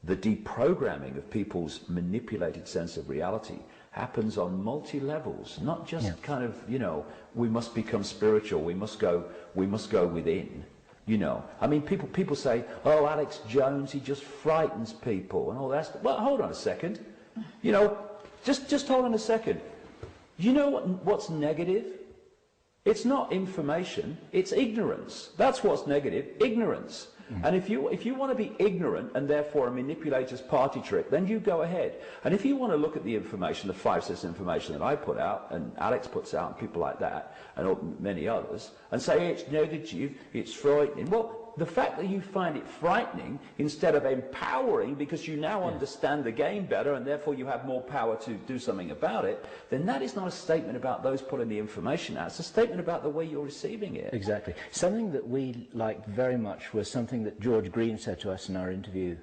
the deprogramming of people's manipulated sense of reality happens on multi-levels, not just kind of, you know, we must become spiritual, we must go within, you know. I mean, people say, oh, Alex Jones, he just frightens people and all that. Well, hold on a second. You know, just hold on a second. You know what's negative? It's not information, it's ignorance. That's what's negative, ignorance. And if you want to be ignorant and therefore a manipulator's party trick, then you go ahead. And if you want to look at the information, the 5-6 information that I put out, and Alex puts out, and people like that, and many others, and say it's negative, it's frightening. Well, the fact that you find it frightening instead of empowering because you now understand the game better and therefore you have more power to do something about it, then that is not a statement about those putting the information out. It's a statement about the way you're receiving it. Exactly. Something that we liked very much was something that George Green said to us in our interview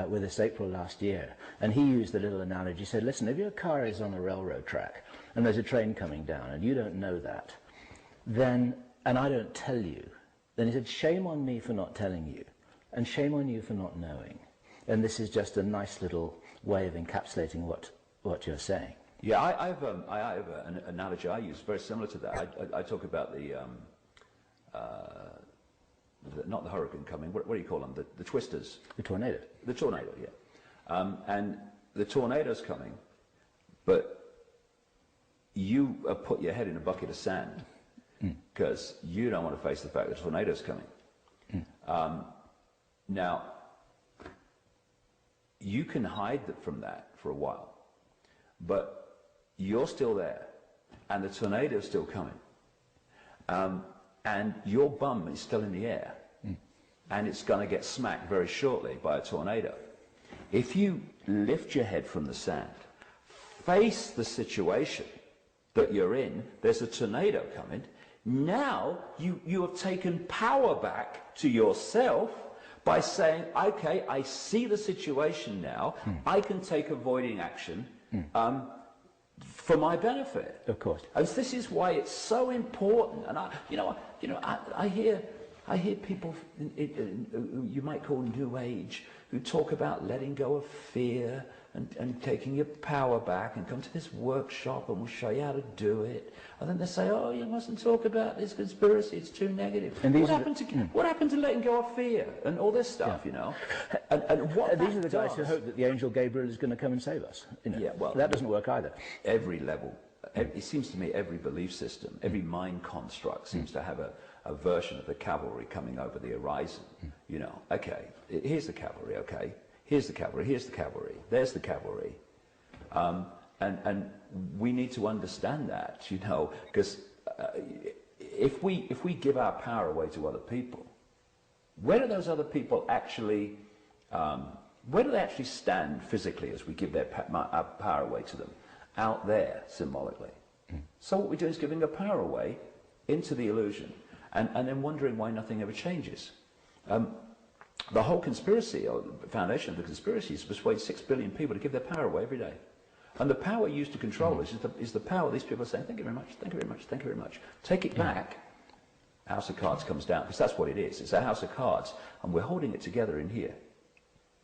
with us April last year. And he used the little analogy. He said, listen, if your car is on a railroad track and there's a train coming down and you don't know that, then, and I don't tell you, then he said, shame on me for not telling you, and shame on you for not knowing. And this is just a nice little way of encapsulating what you're saying. Yeah, I have an analogy I use very similar to that. I talk about not the hurricane coming, what do you call them? The twisters. The tornado. The tornado, yeah. And the tornado's coming, but you have put your head in a bucket of sand because you don't want to face the fact that the tornado's coming. Now, you can hide from that for a while, but you're still there, and the tornado's still coming, and your bum is still in the air, and it's going to get smacked very shortly by a tornado. If you lift your head from the sand, face the situation that you're in, there's a tornado coming, now you have taken power back to yourself by saying, okay, I see the situation now, I can take avoiding action for my benefit. Of course. And this is why it's so important. And I hear people you might call New Age who talk about letting go of fear and taking your power back and come to this workshop and we'll show you how to do it. And then they say, oh, you mustn't talk about this conspiracy, it's too negative. And what happened to letting go of fear and all this stuff, you know? And what these are the guys who hope that the angel Gabriel is going to come and save us. You know? Yeah, well, that doesn't work either. Every level, it seems to me every belief system, every mind construct seems to have a version of the cavalry coming over the horizon. You know, okay, here's the cavalry, okay. Here's the cavalry, here's the cavalry, there's the cavalry. And we need to understand that, you know, because if we give our power away to other people, where do those other people actually, where do they actually stand physically as we give our power away to them? Out there, symbolically. So what we're doing is giving our power away into the illusion and then wondering why nothing ever changes. The whole conspiracy, or the foundation of the conspiracy, is to persuade 6 billion people to give their power away every day. And the power used to control us is the power these people are saying, thank you very much, thank you very much, thank you very much. Take it back. House of Cards comes down, because that's what it is. It's a house of cards, and we're holding it together in here.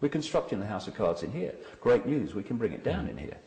We're constructing the house of cards in here. Great news, we can bring it down in here.